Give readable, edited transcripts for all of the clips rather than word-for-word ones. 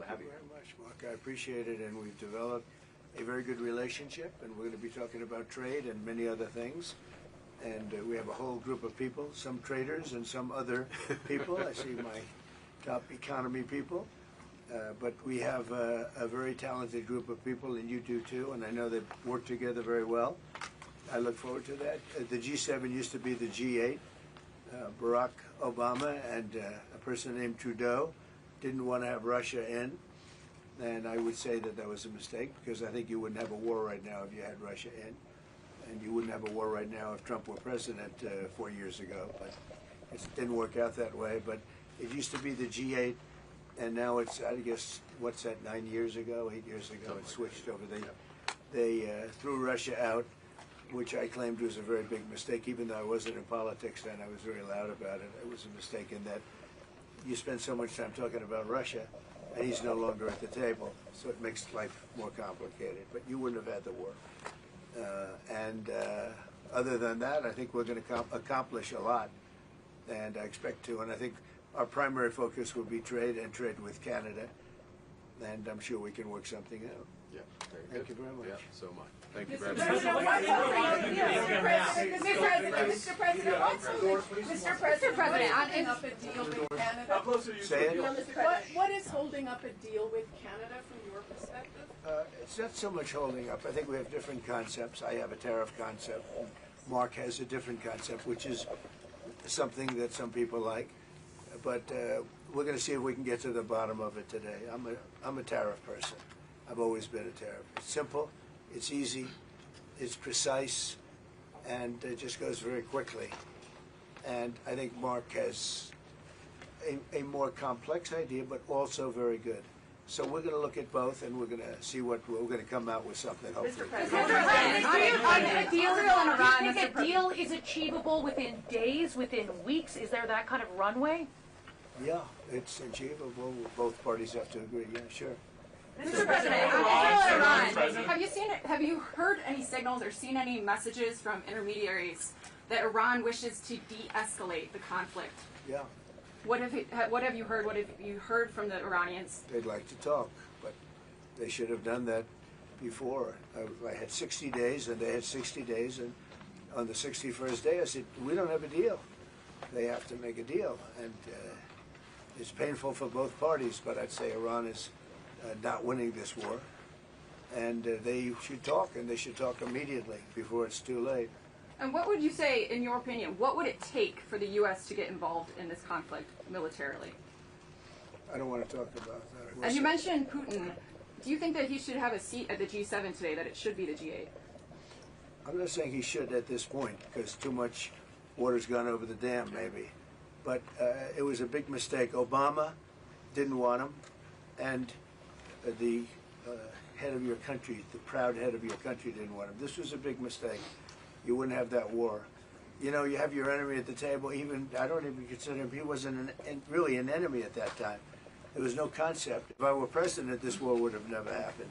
have you. Thank you very much, Mark. I appreciate it, and we've developed a very good relationship, and we're going to be talking about trade and many other things. And we have a whole group of people, some traders and some other people. I see my top economy people. But we have a very talented group of people, and you do too, and I know they work together very well. I look forward to that. The G7 used to be the G8. Barack Obama and a person named Trudeau didn't want to have Russia in, and I would say that that was a mistake, because I think you wouldn't have a war right now if you had Russia in, and you wouldn't have a war right now if Trump were president 4 years ago, but it didn't work out that way. But it used to be the G8, and now it's, I guess, what's that, 8 years ago, it switched over. They threw Russia out, which I claimed was a very big mistake. Even though I wasn't in politics then, I was very loud about it. It was a mistake in that you spend so much time talking about Russia, and he's no longer at the table, so it makes life more complicated. But you wouldn't have had the war. Other than that, I think we're going to accomplish a lot, and I expect to. And I think our primary focus will be trade, and trade with Canada, and I'm sure we can work something out. Yeah, very good. Thank you very much. Yeah, so much. Thank you very Mr. President, holding up a deal with Canada? Say it. What is holding up a deal with Canada from your perspective? It's not so much holding up. I think we have different concepts. I have a tariff concept. Mark has a different concept, which is something that some people like. But we're going to see if we can get to the bottom of it today. I'm a tariff person. I've always been a tariff. It's simple, it's easy, it's precise, and it just goes very quickly. And I think Mark has a more complex idea, but also very good. So we're going to look at both, and we're going to see what we're going to come out with something, hopefully. Do you think a deal is achievable within days, within weeks? Is there that kind of runway? Yeah, it's achievable. Both parties have to agree. Yeah, sure. Mr. President, have you heard any signals or seen any messages from intermediaries that Iran wishes to de-escalate the conflict? Yeah. What have you heard? What have you heard from the Iranians? They'd like to talk, but they should have done that before. I had 60 days, and they had 60 days, and on the 61st day I said, we don't have a deal. They have to make a deal, and it's painful for both parties, but I'd say Iran is not winning this war, and they should talk, and they should talk immediately before it's too late. And what would you say, in your opinion, what would it take for the U.S. to get involved in this conflict militarily? I don't want to talk about that. And you mentioned Putin. Do you think that he should have a seat at the G7 today, that it should be the G8? I'm not saying he should at this point, because too much water's gone over the dam, maybe. But it was a big mistake. Obama didn't want him, and the head of your country, the proud head of your country, didn't want him. This was a big mistake. You wouldn't have that war. You know, you have your enemy at the table. Even I don't even consider him. He wasn't really an enemy at that time. There was no concept. If I were president, this war would have never happened.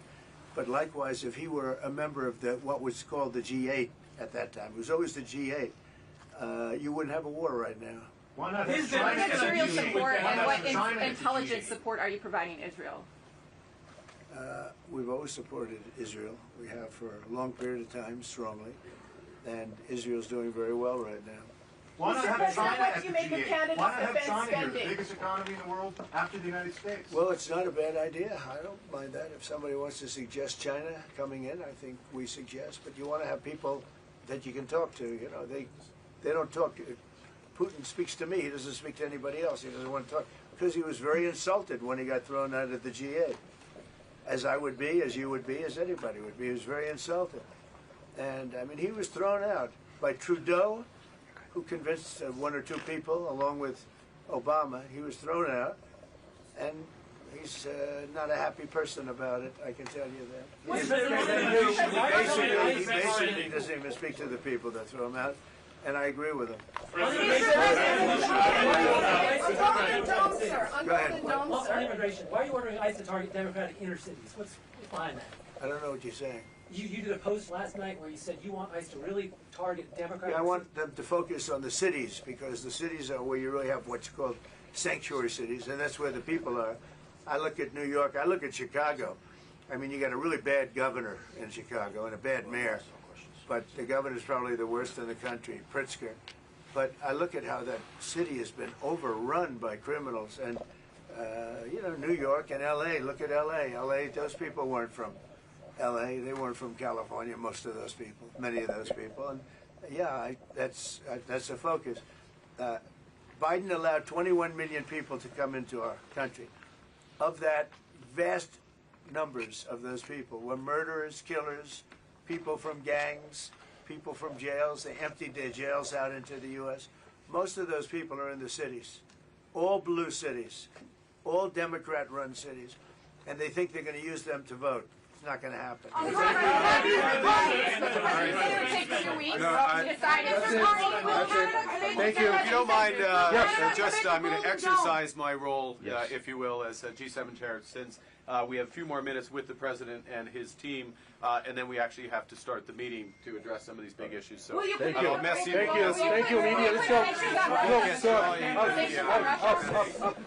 But likewise, if he were a member of what was called the G8 at that time, it was always the G8, you wouldn't have a war right now. Why not? What material support and what intelligence support are you providing Israel? We've always supported Israel. We have for a long period of time, strongly. And Israel's doing very well right now. Why not have China at the G8? Why not have China here, the biggest economy in the world, after the United States? Well, it's not a bad idea. I don't mind that. If somebody wants to suggest China coming in, I think we suggest. But you want to have people that you can talk to. You know, they don't talk. Putin speaks to me. He doesn't speak to anybody else. He doesn't want to talk. Because he was very insulted when he got thrown out of the G8. As I would be, as you would be, as anybody would be. He was very insulted. And, I mean, he was thrown out by Trudeau, who convinced one or two people, along with Obama. He was thrown out, and he's not a happy person about it, I can tell you that. He basically doesn't even speak to the people that threw him out, and I agree with him. Go ahead. On immigration, why are you ordering ICE to target Democratic inner cities? What's behind that? I don't know what you're saying. You did a post last night where you said you want ICE to really target Democratic. Yeah, I want them to focus on the cities, because the cities are where you really have what's called sanctuary cities, and that's where the people are. I look at New York. I look at Chicago. I mean, you got a really bad governor in Chicago and a bad mayor. But the governor's probably the worst in the country, Pritzker. But I look at how that city has been overrun by criminals. And, you know, New York and L.A., look at L.A. L.A., those people weren't from L.A. They weren't from California, most of those people, many of those people. And, yeah, that's the focus. Biden allowed 21 million people to come into our country. Of that, vast numbers of those people were murderers, killers, people from gangs, people from jails. They emptied their jails out into the U.S. Most of those people are in the cities, all blue cities, all Democrat-run cities, and they think they're going to use them to vote. It's not going to happen. Thank you. If you don't mind, I'm going to exercise my role, if you will, as G7 chair, since we have a few more minutes with the president and his team, and then we actually have to start the meeting to address some of these big issues. So Thank you. merci. Thank you, media. Let's go.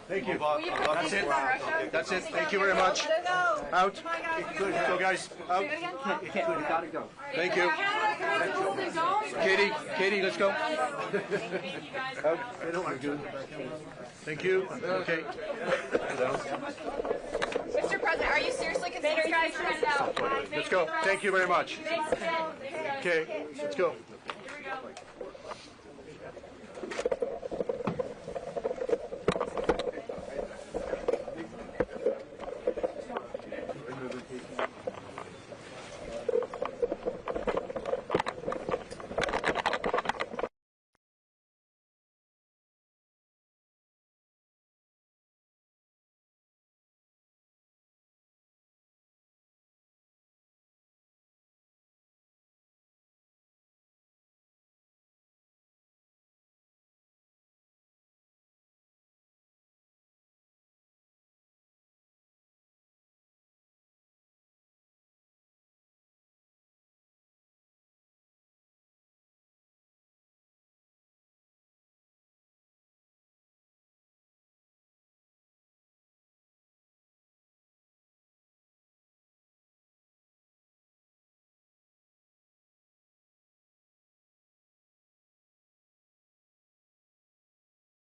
Thank you. That's it. That's it. Thank you very much. Out. Go, guys. Out. Thank you. Katie, let's go. They don't want to do it. Thank you. Okay. Mr. President, are you seriously considering guys to it out? Let's go. Thank you very much. Thanks, Okay, let's go. Here we go.